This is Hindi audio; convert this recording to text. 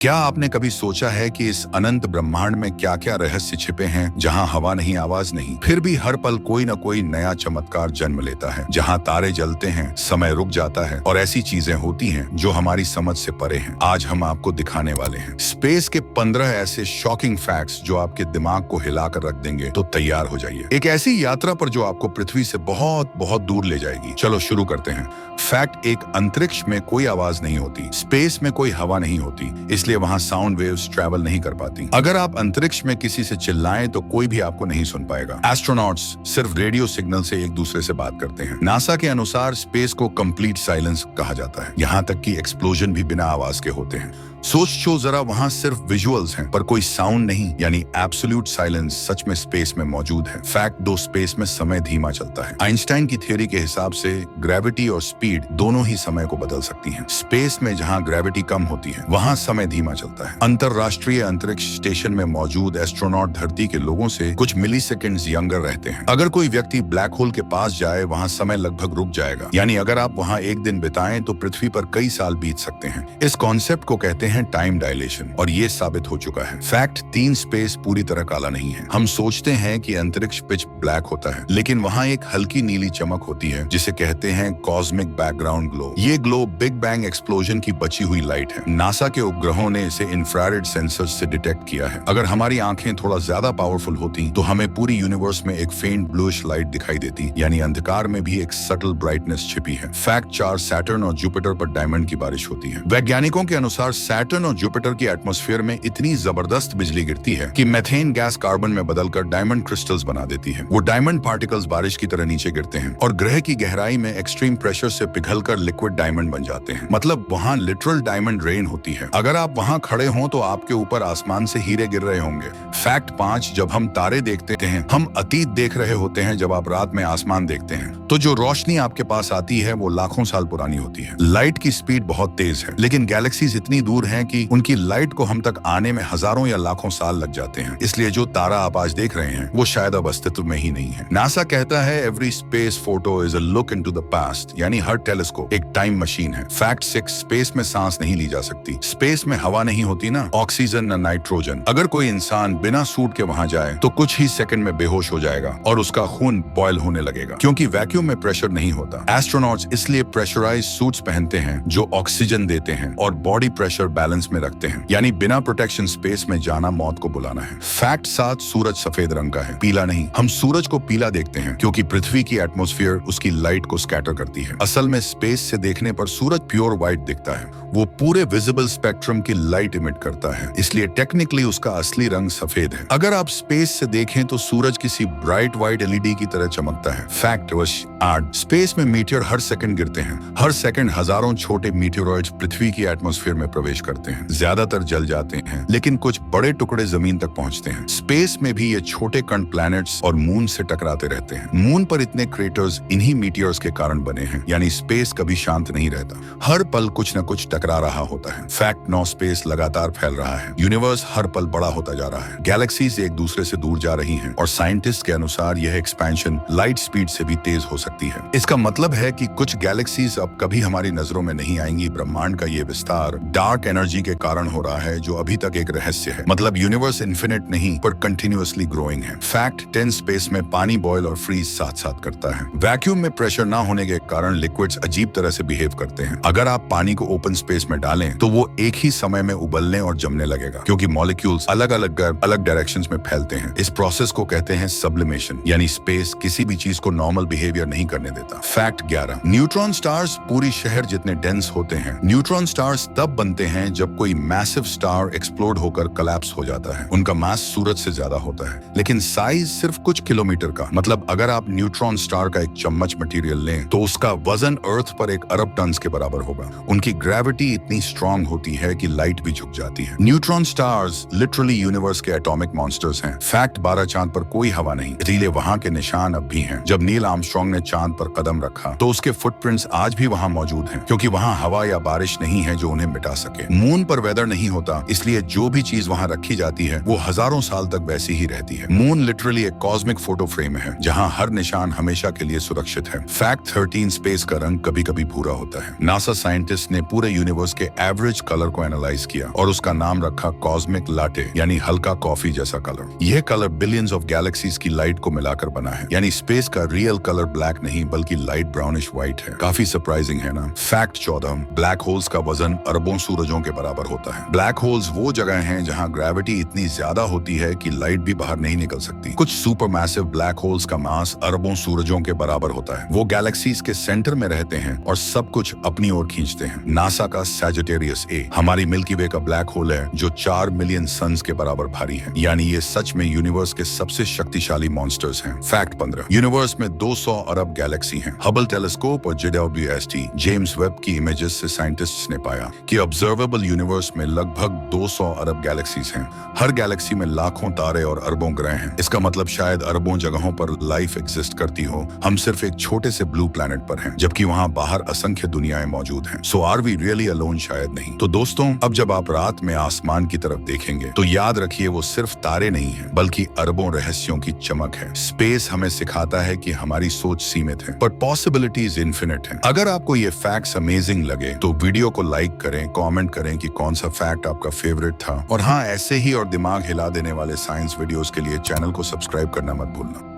क्या आपने कभी सोचा है कि इस अनंत ब्रह्मांड में क्या क्या रहस्य छिपे हैं, जहां हवा नहीं, आवाज नहीं, फिर भी हर पल कोई न कोई नया चमत्कार जन्म लेता है, जहां तारे जलते हैं, समय रुक जाता है और ऐसी चीजें होती हैं जो हमारी समझ से परे हैं। आज हम आपको दिखाने वाले हैं स्पेस के 15 ऐसे शॉकिंग फैक्ट्स जो आपके दिमाग को हिलाकर रख देंगे। तो तैयार हो जाइए एक ऐसी यात्रा पर जो आपको पृथ्वी से बहुत बहुत दूर ले जाएगी। चलो शुरू करते हैं। फैक्ट 1, अंतरिक्ष में कोई आवाज नहीं होती, स्पेस में कोई हवा नहीं होती, इसलिए वहां साउंड वेव्स ट्रैवल नहीं कर पाती। अगर आप अंतरिक्ष में किसी से चिल्लाएं तो कोई भी आपको नहीं सुन पाएगा। एस्ट्रोनॉट्स सिर्फ रेडियो सिग्नल से एक दूसरे से बात करते हैं। नासा के अनुसार स्पेस को कंप्लीट साइलेंस कहा जाता है, यहाँ तक कि एक्सप्लोजन भी बिना आवाज के होते हैं। सोचो जरा, वहां सिर्फ विजुअल्स हैं पर कोई साउंड नहीं, यानी एब्सोल्यूट साइलेंस सच में स्पेस में मौजूद है। फैक्ट 2, स्पेस में समय धीमा चलता है। आइंस्टाइन की थ्योरी के हिसाब से ग्रेविटी और स्पीड दोनों ही समय को बदल सकती हैं। स्पेस में जहां ग्रेविटी कम होती है वहां समय धीमा चलता है। अंतरराष्ट्रीय अंतरिक्ष स्टेशन में मौजूद एस्ट्रोनॉट धरती के लोगों से कुछ मिलीसेकंड्स यंगर रहते हैं। अगर कोई व्यक्ति ब्लैक होल के पास जाए वहां समय लगभग रुक जाएगा, यानी अगर आप वहां एक दिन बिताएं तो पृथ्वी पर कई साल बीत सकते हैं। इस कॉन्सेप्ट को कहते हैं टाइम डायलेशन और ये साबित हो चुका है। फैक्ट 3, स्पेस पूरी तरह काला नहीं है। हम सोचते हैं कि अंतरिक्ष पिच ब्लैक होता है, लेकिन वहां एक हल्की नीली चमक होती है जिसे कहते हैं कॉस्मिक बैकग्राउंड ग्लो। ये ग्लो बिग बैंग एक्सप्लोजन की बची हुई लाइट है। नासा के उपग्रहों ने इसे इंफ्रारेड सेंसर्स से डिटेक्ट किया है। अगर हमारी आंखें थोड़ा ज्यादा पावरफुल होती तो हमें पूरी यूनिवर्स में एक फेंट ब्लूइश लाइट दिखाई देती, यानी अंधकार में भी एक सटल ब्राइटनेस छिपी है। फैक्ट 4, सैटर्न और जुपिटर पर डायमंड की बारिश होती है। वैज्ञानिकों के अनुसार सैटर्न और जुपिटर की एटमॉस्फेयर में इतनी जबरदस्त बिजली गिरती है कि मेथेन गैस कार्बन में बदलकर डायमंड क्रिस्टल्स बना देती है। वो डायमंड पार्टिकल्स बारिश की तरह नीचे गिरते हैं और ग्रह की गहराई में एक्सट्रीम प्रेशर से पिघलकर लिक्विड डायमंड बन जाते हैं। मतलब वहां लिटरल डायमंड रेन होती है। अगर आप वहां खड़े हों तो आपके ऊपर आसमान से हीरे गिर रहे होंगे। फैक्ट 5, जब हम तारे देखते हैं हम अतीत देख रहे होते हैं। जब आप रात में आसमान देखते हैं तो जो रोशनी आपके पास आती है वो लाखों साल पुरानी होती है। लाइट की स्पीड बहुत तेज है, लेकिन गैलेक्सीज इतनी दूर हैं कि उनकी लाइट को हम तक आने में हजारों या लाखों साल लग जाते हैं। इसलिए जो तारा आप आज देख रहे हैं वो शायद अब अस्तित्व में ही नहीं है। नासा कहता है every space photo is a look into the past, यानी हर टेलीस्कोप एक टाइम मशीन है। फैक्ट 6, स्पेस में सांस नहीं ली जा सकती। स्पेस में हवा नहीं होती ना, ऑक्सीजन न नाइट्रोजन। अगर कोई इंसान बिना सूट के वहां जाए तो कुछ ही सेकंड में बेहोश हो जाएगा और उसका खून बॉयल होने लगेगा, क्योंकि वैक्यूम में प्रेशर नहीं होता। एस्ट्रोनॉट्स इसलिए प्रेशराइज्ड सूट्स पहनते हैं जो ऑक्सीजन देते हैं और बॉडी प्रेशर बैलेंस में रखते हैं, यानी बिना प्रोटेक्शन स्पेस में जाना मौत को बुलाना है। फैक्ट 7, सूरज सफेद रंग का है, पीला नहीं। हम सूरज को पीला देखते हैं क्योंकि पृथ्वी की एटमॉस्फेयर उसकी लाइट को स्कैटर करती है। असल में स्पेस से देखने पर सूरज प्योर व्हाइट दिखता है। वो पूरे विजिबल स्पेक्ट्रम की लाइट इमिट करता है, इसलिए टेक्निकली उसका असली रंग सफेद है। अगर आप स्पेस से देखें तो सूरज किसी ब्राइट व्हाइट एलईडी की तरह चमकता है। फैक्ट 8, स्पेस में मीटियोर हर सेकंड गिरते हैं। हर सेकंड हजारों छोटे मीटियोरॉइड्स पृथ्वी की एटमॉस्फेयर में प्रवेश करते हैं। ज्यादातर जल जाते हैं, लेकिन कुछ बड़े टुकड़े जमीन तक पहुंचते हैं। स्पेस में भी ये छोटे कण प्लैनेट्स और मून से टकराते रहते हैं। मून पर इतने क्रेटर्स इन्हीं मीटियर्स के कारण बने हैं, यानी स्पेस कभी शांत नहीं रहता। हर पल कुछ न कुछ टकरा रहा होता है। फैक्ट 9, स्पेस लगातार फैल रहा है। यूनिवर्स हर पल बड़ा होता जा रहा है। गैलेक्सीज एक दूसरे से दूर जा रही हैं और साइंटिस्ट के अनुसार यह एक्सपेंशन लाइट स्पीड से भी तेज हो सकती है। इसका मतलब है कि कुछ गैलेक्सीज अब कभी हमारी नजरों में नहीं आएंगी। ब्रह्मांड का ये विस्तार डार्क एनर्जी के कारण हो रहा है, जो अभी तक एक रहस्य है। मतलब यूनिवर्स इन्फिनिट नहीं पर कंटिन्यूअसली ग्रोइंग है। फैक्ट 10, स्पेस में पानी बॉयल और फ्रीज साथ साथ करता है। वैक्यूम में प्रेशर ना होने के कारण लिक्विड्स अजीब तरह से बिहेव करते हैं। अगर आप पानी को ओपन स्पेस में डालें तो वो एक ही समय में उबलने और जमने लगेगा, क्योंकि मॉलिक्यूल्स अलग अलग डायरेक्शंस में फैलते हैं। इस प्रोसेस को कहते हैं सब्लिमेशन, यानी स्पेस किसी भी चीज को नॉर्मल बिहेवियर नहीं करने देता। फैक्ट 11, न्यूट्रॉन स्टार्स पूरी शहर जितने डेंस होते हैं। न्यूट्रॉन स्टार्स तब बनते हैं जब कोई मैसिव स्टार एक्सप्लोड होकर कोलैप्स हो जाता है। उनका मास सूरज से ज्यादा होता है, लेकिन साइज सिर्फ कुछ किलोमीटर का। मतलब अगर आप न्यूट्रॉन स्टार का एक चम्मच मटेरियल लें तो उसका वजन अर्थ पर 1 अरब टन के बराबर होगा। उनकी ग्रेविटी इतनी स्ट्रांग होती है कि लाइट भी झुक जाती है। न्यूट्रॉन स्टार्स लिटरली यूनिवर्स के एटॉमिक मॉन्स्टर्स हैं। फैक्ट 12, चांद पर कोई हवा नहीं, इसीलिए वहां के निशान अब भी हैं। जब नील आर्मस्ट्रांग ने चांद पर कदम रखा तो उसके फुटप्रिंट्स आज भी वहां मौजूद हैं, क्योंकि वहां हवा या बारिश नहीं है जो उन्हें मिटा सके। मून पर वेदर नहीं होता, इसलिए जो भी चीज वहाँ रखी जाती है वो हजारों साल तक वैसी ही रहती है। मून लिटरली एक कॉस्मिक फोटो फ्रेम है जहाँ हर निशान हमेशा के लिए सुरक्षित है। फैक्ट 13, स्पेस का रंग कभी कभी भूरा होता है। नासा साइंटिस्ट ने पूरे यूनिवर्स के एवरेज कलर को एनालाइज किया और उसका नाम रखा कॉस्मिक लाटे, यानी हल्का कॉफी जैसा कलर। यह कलर बिलियंस ऑफ गैलेक्सीज की लाइट को मिलाकर बना है, यानी स्पेस का रियल कलर ब्लैक नहीं बल्कि लाइट ब्राउनिश व्हाइट है। काफी सरप्राइजिंग है ना। फैक्ट 14, ब्लैक होल्स का वजन अरबों सूरजों के बराबर होता है। ब्लैक होल्स वो जगह हैं जहां ग्रेविटी इतनी ज्यादा होती है कि लाइट भी बाहर नहीं निकल सकती। कुछ सुपर मैसिव ब्लैक होल्स का मास अरबों सूरजों के बराबर होता है। वो गैलेक्सीज के सेंटर में रहते हैं और सब कुछ अपनी ओर खींचते हैं। नासा का सैजिटेरियस ए हमारी मिल्की वे का ब्लैक होल है जो 4 मिलियन सन्स के बराबर भारी है, यानी ये सच में यूनिवर्स के सबसे शक्तिशाली मॉन्स्टर्स हैं। फैक्ट 15, यूनिवर्स में 200 अरब गैलेक्सी हैं। हबल टेलीस्कोप और JWST जेम्स वेब की इमेजेस से साइंटिस्ट्स ने पाया कि ऑब्जर्वेबल यूनिवर्स में लगभग 200 अरब गैलेक्सीज हैं। हर गैलेक्सी में लाखों तारे और अरबों ग्रह हैं। इसका मतलब शायद अरबों जगहों पर लाइफ एग्जिस्ट करती हो। हम सिर्फ एक छोटे से ब्लू प्लैनेट पर हैं, जबकि वहाँ बाहर असंख्य दुनियाएं मौजूद हैं। सो आर वी रियली अलोन? शायद नहीं। तो दोस्तों, अब जब आप रात में आसमान की तरफ देखेंगे तो याद रखिए वो सिर्फ तारे नहीं है बल्कि अरबों रहस्यों की चमक है। स्पेस हमें सिखाता है कि हमारी सोच सीमित है पर पॉसिबिलिटीज इन्फिनिट है। अगर आपको ये फैक्ट्स अमेजिंग लगे तो वीडियो को लाइक करें, कमेंट करें कि कौन सा फैक्ट आपका फेवरेट था। और हाँ, ऐसे ही और दिमाग हिला देने वाले साइंस वीडियोस के लिए चैनल को सब्सक्राइब करना मत भूलना।